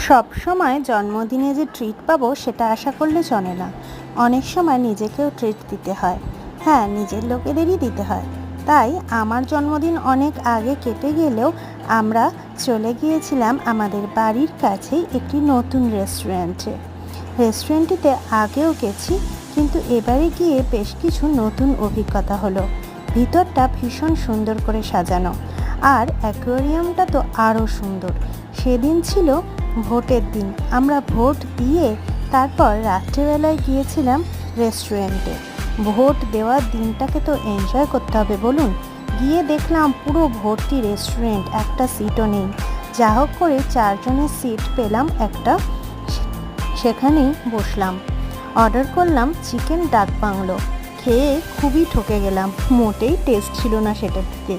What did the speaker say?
সব সময় জন্মদিনে যে ট্রিট পাবো সেটা আশা করলে চলে না। অনেক সময় নিজেকেও ট্রিট দিতে হয়। হ্যাঁ, নিজের লোকেদেরই দিতে হয়। তাই আমার জন্মদিন অনেক আগে কেটে গেলেও আমরা চলে গিয়েছিলাম আমাদের বাড়ির কাছেই একটি নতুন রেস্টুরেন্টটিতে আগেও গেছি, কিন্তু এবারে গিয়ে বেশ কিছু নতুন অভিজ্ঞতা হলো। ভিতরটা ভীষণ সুন্দর করে সাজানো, আর অ্যাকোয়ারিয়ামটা তো আরও সুন্দর। সেদিন ছিল ভোটের দিন। আমরা ভোট দিয়ে তারপর রাত্রেবেলায় গিয়েছিলাম রেস্টুরেন্টে। ভোট দেওয়ার দিনটাকে তো এনজয় করতে হবে, বলুন। গিয়ে দেখলাম পুরো ভর্তি রেস্টুরেন্ট, একটা সিটও নেই। যা হোক করে 4 জনের সিট পেলাম একটা, সেখানেই বসলাম। অর্ডার করলাম চিকেন ডাক বাংলো। খেয়ে খুবই ঠকে গেলাম, মোটেই টেস্ট ছিল না সেটাতে।